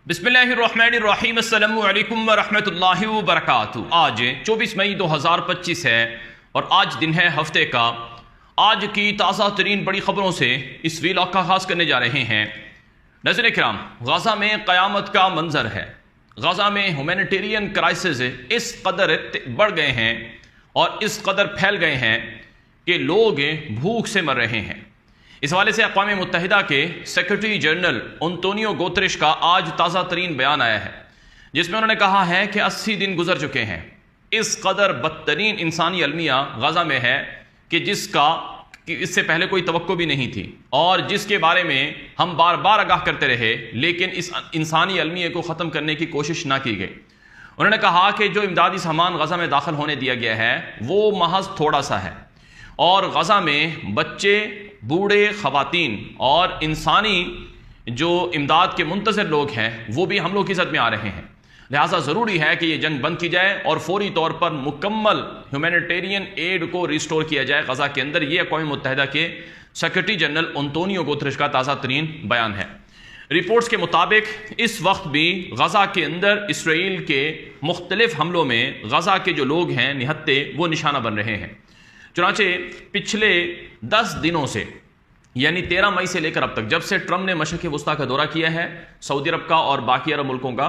बिस्मिल्लाहिर्रहमानिर्रहीम अस्सलामु अलैकुम वरहमतुल्लाहि वबरकातुहू। आज 24 मई 2025 है और आज दिन है हफ्ते का। आज की ताज़ा तरीन बड़ी ख़बरों से इस वीलॉग का आगाज़ करने जा रहे हैं। नाज़रीन किराम, गज़ा में क़यामत का मंजर है। गज़ा में ह्यूमैनिटेरियन क्राइसिस इस कदर बढ़ गए हैं और इस कदर फैल गए हैं कि लोग भूख से मर रहे हैं। इस हवाले से अक़वाम मुत्तहिदा के सेक्रेटरी जनरल अंतोनियो गुतेरेश का आज ताज़ा तरीन बयान आया है, जिसमें उन्होंने कहा है कि 80 दिन गुजर चुके हैं। इस कदर बदतरीन इंसानी अलमिया गज़ा में है कि इससे पहले कोई तवक्को भी नहीं थी और जिसके बारे में हम बार बार आगाह करते रहे, लेकिन इस इंसानी अलमिया को ख़त्म करने की कोशिश ना की गई। उन्होंने कहा कि जो इमदादी सामान गज़ा में दाखिल होने दिया गया है वो महज थोड़ा सा है और गज़ा में बच्चे, बूढ़े, ख़वातीन और इंसानी जो इमदाद के मुंतज़िर लोग हैं वो भी हमलों की ज़द में आ रहे हैं। लिहाजा ज़रूरी है कि ये जंग बंद की जाए और फौरी तौर पर मुकम्मल ह्यूमैनिटेरियन एड को रिस्टोर किया जाए गज़ा के अंदर। ये अक़वाम मुत्तहिदा के सेक्रेटरी जनरल अंतोनियो गुतेरेश का ताज़ा तरीन बयान है। रिपोर्ट्स के मुताबिक इस वक्त भी गज़ा के अंदर इसराइल के मुख्तलिफ हमलों में गज़ा के जो लोग हैं निहत्ते, वो निशाना बन रहे हैं। चुनांचे पिछले 10 दिनों से यानी 13 मई से लेकर अब तक, जब से ट्रंप ने मशरिक़ वुस्ता का दौरा किया है सऊदी अरब का और बाकी अरब मुल्कों का,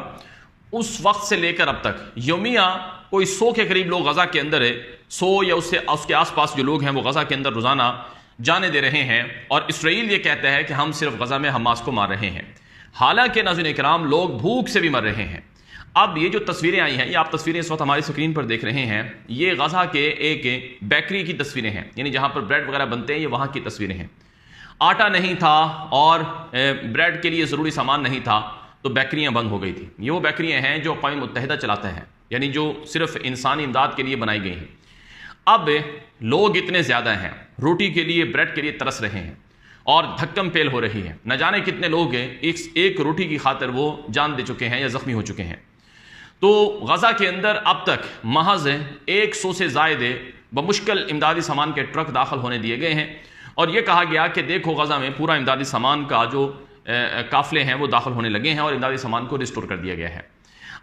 उस वक्त से लेकर अब तक यौमिया कोई 100 के करीब लोग गज़ा के अंदर है। 100 या उसके आसपास जो लोग हैं वो गज़ा के अंदर रोज़ाना जाने दे रहे हैं और इसराइल ये कहता है कि हम सिर्फ गज़ा में हमास को मार रहे हैं। हालांकि नाज़रीन इकराम, लोग भूख से भी मर रहे हैं। अब ये जो तस्वीरें आई हैं, ये आप तस्वीरें इस वक्त हमारी स्क्रीन पर देख रहे हैं, ये गज़ा के एक बेकरी की तस्वीरें हैं, यानी जहाँ पर ब्रेड वगैरह बनते हैं, ये वहाँ की तस्वीरें हैं। आटा नहीं था और ब्रेड के लिए ज़रूरी सामान नहीं था तो बेकरियाँ बंद हो गई थी। ये वो बेकरियाँ हैं जो अक़वाम मुत्तहिदा चलाता है, यानी जो सिर्फ इंसानी इमदाद के लिए बनाई गई हैं। अब लोग इतने ज़्यादा हैं, रोटी के लिए, ब्रेड के लिए तरस रहे हैं और धक्कम पेल हो रही है। न जाने कितने लोग एक रोटी की खातिर वो जान दे चुके हैं या ज़ख्मी हो चुके हैं। तो गज़ा के अंदर अब तक महज 100 से ज़ायद बमुश्किल इमदादी सामान के ट्रक दाखिल होने दिए गए हैं और ये कहा गया कि देखो गज़ा में पूरा इमदादी सामान का जो काफ़िले हैं वो दाखिल होने लगे हैं और इमदादी सामान को रिस्टोर कर दिया गया है।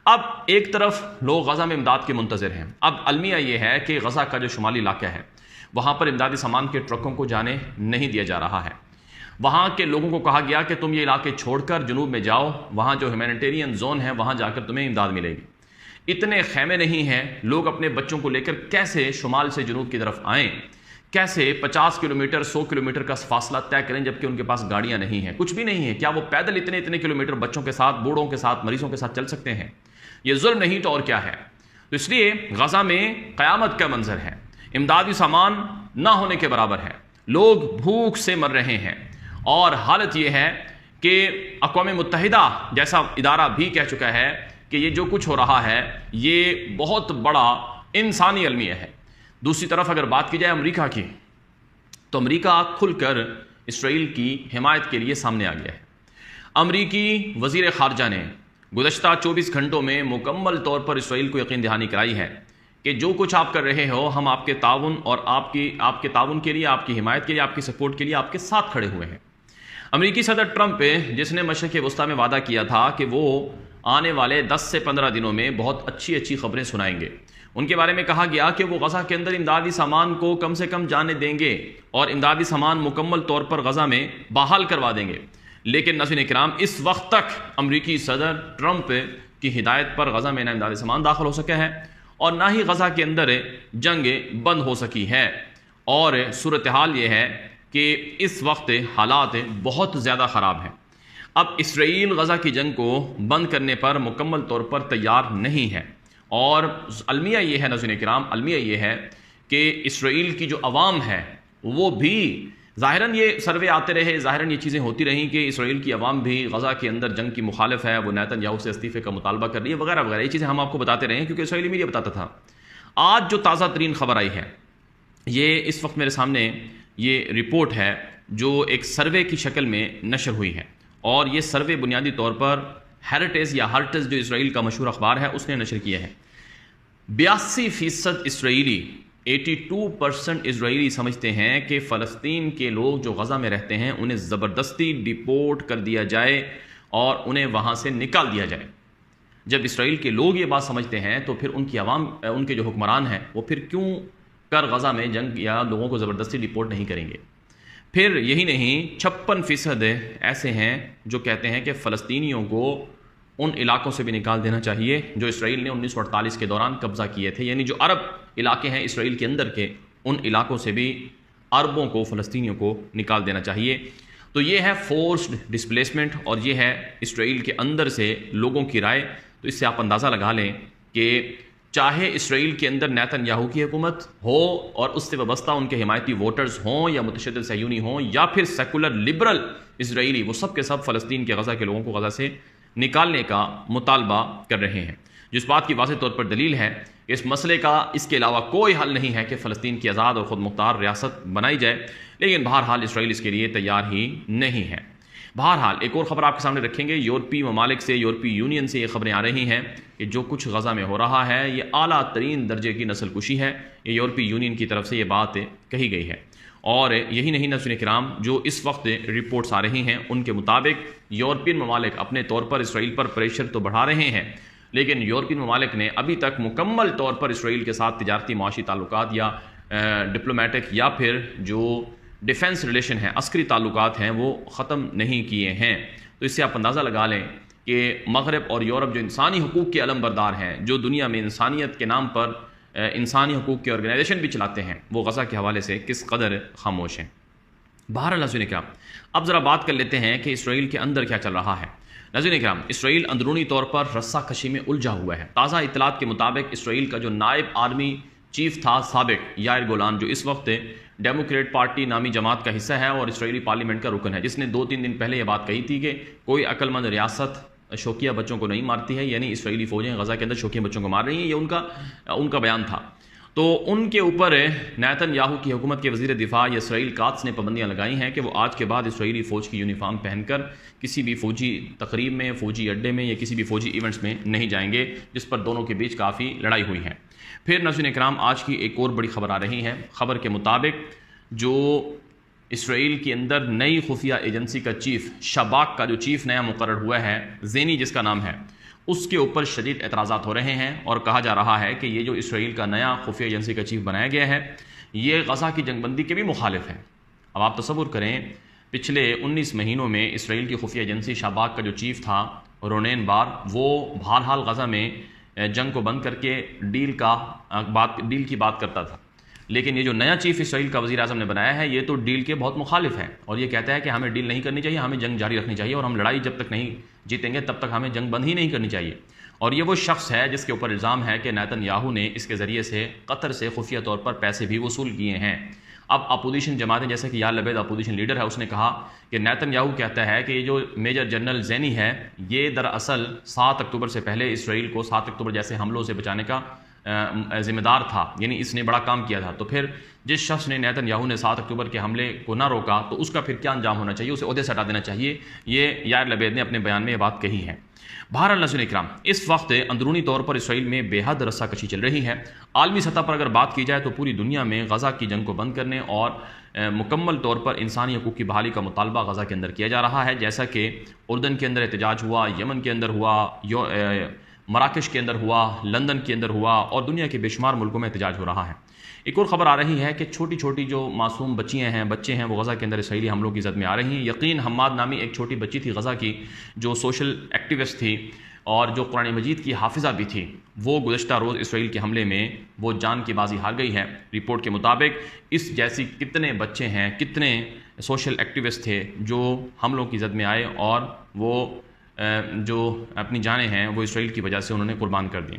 अब एक तरफ लोग गज़ा में इमदाद के मुंतज़िर हैं। अब अलमिया ये है कि गज़ा का जो शुमाली इलाका है वहाँ पर इमदादी सामान के ट्रकों को जाने नहीं दिया जा रहा है। वहाँ के लोगों को कहा गया कि तुम ये इलाके छोड़कर जुनूब में जाओ, वहाँ जो ह्यूमैनिटेरियन जोन है वहाँ जाकर तुम्हें इमदाद मिलेगी। इतने खैमे नहीं हैं, लोग अपने बच्चों को लेकर कैसे शुमाल से जुनूब की तरफ आएँ, कैसे 50 किलोमीटर 100 किलोमीटर का फासला तय करें जबकि उनके पास गाड़ियाँ नहीं हैं, कुछ भी नहीं है। क्या वो पैदल इतने किलोमीटर बच्चों के साथ, बूढ़ों के साथ, मरीजों के साथ चल सकते हैं? ये जुल्म नहीं तो और क्या है? तो इसलिए गज़ा में क़यामत का मंजर है, इमदादी सामान ना होने के बराबर है, लोग भूख से मर रहे हैं और हालत ये है कि अक़वाम मुत्तहिदा जैसा इदारा भी कह चुका है कि ये जो कुछ हो रहा है ये बहुत बड़ा इंसानी अलमिया है। दूसरी तरफ अगर बात की जाए अमेरिका की, तो अमेरिका खुलकर इसराइल की हिमायत के लिए सामने आ गया है। अमेरिकी वज़ीर ख़ारजा ने गुज़श्ता 24 घंटों में मुकम्मल तौर पर इसराइल को यकीन दहानी कराई है कि जो कुछ आप कर रहे हो, हम आपके ताउन और आपके ताउन के लिए, आपकी हिमायत के लिए, आपकी सपोर्ट के लिए आपके साथ खड़े हुए हैं। अमेरिकी सदर ट्रंप जिसने मशरिक़ वुस्ता में वादा किया था कि वो आने वाले 10 से 15 दिनों में बहुत अच्छी खबरें सुनाएंगे, उनके बारे में कहा गया कि वो गज़ा के अंदर इमदादी सामान को कम से कम जाने देंगे और इमदादी सामान मुकम्मल तौर पर गज़ा में बहाल करवा देंगे। लेकिन नाज़रीन किराम, इस वक्त तक अमेरिकी सदर ट्रंप की हिदायत पर गज़ा में ना इमदादी सामान दाखिल हो सका है और ना ही गज़ा के अंदर जंग बंद हो सकी है। और सूरत हाल ये है कि इस वक्त हालात बहुत ज़्यादा ख़राब हैं। अब इसराइल गज़ा की जंग को बंद करने पर मुकम्मल तौर पर तैयार नहीं है और अलमिया ये है नाज़रीन किराम, अलमिया ये है कि इसराइल की जो अवाम है वो भी ज़ाहिरन, ये सर्वे आते रहे, ज़ाहिरन ये चीज़ें होती रहीं कि इसराइल की अवाम भी गज़ा के अंदर जंग की मुखालिफ है, वो नेतन्याहू से इस्तीफ़े का मुतालबा कर रही है वगैरह वगैरह। ये चीज़ें हम आपको बताते रहे क्योंकि इसराइली मीडिया बताता था। आज जो ताज़ा तरीन खबर आई है, ये इस वक्त मेरे सामने ये रिपोर्ट है जो एक सर्वे की शक्ल में नशर हुई है और ये सर्वे बुनियादी तौर पर हेरिटेज या हर्टेज जो इसराइल का मशहूर अखबार है उसने नशर किया है। 82% इसराइली, 82% इसराइली समझते हैं कि फ़लस्तीन के लोग जो गज़ा में रहते हैं उन्हें ज़बरदस्ती डिपोर्ट कर दिया जाए اور انہیں وہاں سے نکال دیا جائے۔ جب اسرائیل کے لوگ یہ بات سمجھتے ہیں تو پھر ان کی عوام، ان کے جو حکمران ہیں وہ پھر کیوں کر غزہ میں جنگ یا لوگوں کو زبردستی ڈپورٹ نہیں کریں گے؟ پھر یہی نہیں، 56% ایسے ہیں جو کہتے ہیں کہ فلسطینیوں کو ان علاقوں سے بھی نکال دینا چاہیے جو اسرائیل نے 1948 کے دوران قبضہ کیے تھے، یعنی جو عرب علاقے ہیں اسرائیل کے اندر کے، ان علاقوں سے بھی عربوں کو، فلسطینیوں کو نکال دینا چاہیے۔ تو یہ ہے فورسڈ ڈسپلیسمنٹ، اور یہ ہے اسرائیل کے اندر سے لوگوں کی رائے۔ تو اس سے آپ اندازہ لگا لیں کہ چاہے اسرائیل کے اندر نیتن یاہو کی حکومت ہو اور اس سے وابستہ ان کے حمایتی ووٹرز ہوں یا متشدد صہیونی ہوں یا پھر سیکولر لبرل اسرائیلی، وہ سب کے سب فلسطین کے غزہ کے لوگوں کو غزہ سے نکالنے کا مطالبہ کر رہے ہیں، جس بات کی واضح طور پر دلیل ہے کہ اس مسئلے کا اس کے علاوہ کوئی حل نہیں ہے کہ فلسطین کی آزاد اور خود مختار ریاست بنائی جائے، لیکن بہرحال اسرائیل اس کے لیے تیار ہی نہیں ہے۔ بہرحال ایک اور خبر آپ کے سامنے رکھیں گے، یورپی ممالک سے، یورپی یونین سے یہ خبریں آ رہی ہیں کہ جو کچھ غزہ میں ہو رہا ہے یہ اعلیٰ ترین درجے کی نسل کشی ہے۔ یہ یورپی یونین کی طرف سے یہ بات کہی گئی ہے، اور یہی نہیں ناظرین کرام، جو اس وقت رپورٹس آ رہی ہیں ان کے مطابق یورپین ممالک اپنے طور پر اسرائیل پر پریشر تو بڑھا رہے ہیں، لیکن یورپین ممالک نے ابھی تک مکمل طور پر اسرائیل کے ساتھ تجارتی معاشی تعلقات یا ڈپلومیٹک یا پھر جو ڈیفنس ریلیشن ہیں، عسکری تعلقات ہیں، وہ ختم نہیں کیے ہیں۔ تو اس سے آپ اندازہ لگا لیں کہ مغرب اور یورپ جو انسانی حقوق کے علم بردار ہیں، جو دنیا میں انسانیت کے نام پر انسانی حقوق کے آرگنائزیشن بھی چلاتے ہیں، وہ غزہ کے حوالے سے کس قدر خاموش ہیں۔ بہرحال ناظرین کرام، اب ذرا بات کر لیتے ہیں کہ اسرائیل کے اندر کیا چل رہا ہے۔ ناظرین کرام، اسرائیل اندرونی طور پر رسہ کشی میں الجھا ہوا ہے۔ تازہ اطلاعات کے مطابق اسرائیل کا جو نائب آرمی چیف تھا سابق، یائر گولان، جو اس وقت ڈیموکریٹ پارٹی نامی جماعت کا حصہ ہے اور اسرائیلی پارلیمنٹ کا رکن ہے، جس نے 2-3 دن پہلے یہ بات کہی تھی کہ کوئی عقل مند ریاست شوکیہ بچوں کو نہیں مارتی ہے، یعنی اسرائیلی فوجیں غزہ کے اندر شوکیہ بچوں کو مار رہی ہیں، یہ ان کا بیان تھا۔ تو ان کے اوپر نیتن یاہو کی حکومت کے وزیر دفاع اسرائیل کاتس نے پابندیاں لگائی ہیں کہ وہ آج کے بعد اسرائیلی فوج کی یونیفارم پہن کر کسی بھی فوجی تقریب میں، فوجی اڈے میں یا کسی بھی فوجی ایونٹس میں نہیں جائیں گے، جس پر دونوں کے بیچ کافی لڑائی ہوئی ہے۔ پھر ناظرین اکرام، آج کی ایک اور بڑی خبر آ رہی ہے۔ خبر کے مطابق جو اسرائیل کے اندر نئی خفیہ ایجنسی کا چیف، شباک کا جو چیف نیا مقرر ہوا ہے، زینی جس کا نام ہے، اس کے اوپر شدید اعتراضات ہو رہے ہیں، اور کہا جا رہا ہے کہ یہ جو اسرائیل کا نیا خفیہ ایجنسی کا چیف بنایا گیا ہے یہ غزہ کی جنگ بندی کے بھی مخالف ہے۔ اب آپ تصور کریں، پچھلے 19 مہینوں میں اسرائیل کی خفیہ ایجنسی شباک کا جو چیف تھا رونین بار، وہ بہرحال غزہ میں جنگ کو بند کر کے ڈیل کی بات کرتا تھا، لیکن یہ جو نیا چیف اسرائیل کا وزیر اعظم نے بنایا ہے یہ تو ڈیل کے بہت مخالف ہے، اور یہ کہتا ہے کہ ہمیں ڈیل نہیں کرنی چاہیے، ہمیں جنگ جاری رکھنی چاہیے، اور ہم لڑائی جب تک نہیں جیتیں گے تب تک ہمیں جنگ بند ہی نہیں کرنی چاہیے۔ اور یہ وہ شخص ہے جس کے اوپر الزام ہے کہ نیتن یاہو نے اس کے ذریعے سے قطر سے خفیہ طور پر پیسے بھی وصول کیے ہیں۔ اب اپوزیشن جماعتیں، جیسے کہ یار لبید اپوزیشن لیڈر ہے، اس نے کہا کہ نیتن یاہو کہتا ہے کہ یہ جو میجر جنرل زینی ہے یہ دراصل 7 اکتوبر سے پہلے اسرائیل کو 7 اکتوبر جیسے حملوں سے بچانے کا ذمہ دار تھا، یعنی اس نے بڑا کام کیا تھا۔ تو پھر جس شخص نے نیتن یاہو نے 7 اکتوبر کے حملے کو نہ روکا تو اس کا پھر کیا انجام ہونا چاہیے، اسے عہدے سے ہٹا دینا چاہیے، یہ یار لبید نے اپنے بیان میں یہ بات کہی ہے۔ بہرحال ناظرین اکرام، اس وقت اندرونی طور پر اسرائیل میں بے حد رسہ کشی چل رہی ہے۔ عالمی سطح پر اگر بات کی جائے تو پوری دنیا میں غزہ کی جنگ کو بند کرنے اور مکمل طور پر انسانی حقوق کی بحالی کا مطالبہ غزہ کے اندر کیا جا رہا ہے، جیسا کہ اردن کے اندر احتجاج ہوا، یمن کے اندر ہوا، مراکش کے اندر ہوا، لندن کے اندر ہوا، اور دنیا کے بے شمار ملکوں میں احتجاج ہو رہا ہے۔ ایک اور خبر آ رہی ہے کہ چھوٹی چھوٹی جو معصوم بچے ہیں وہ غزہ کے اندر اسرائیلی حملوں کی زد میں آ رہی ہیں۔ یقین حماد نامی ایک چھوٹی بچی تھی غزہ کی، جو سوشل ایکٹیوسٹ تھی اور جو قرآن مجید کی حافظہ بھی تھی، وہ گزشتہ روز اسرائیل کے حملے میں وہ جان کی بازی ہار گئی ہے۔ رپورٹ کے مطابق اس جیسی کتنے بچے ہیں، کتنے سوشل ایکٹیوسٹ تھے جو حملوں کی زد میں آئے، اور وہ جو اپنی جانیں ہیں وہ اسرائیل کی وجہ سے انہوں نے قربان کر دیں۔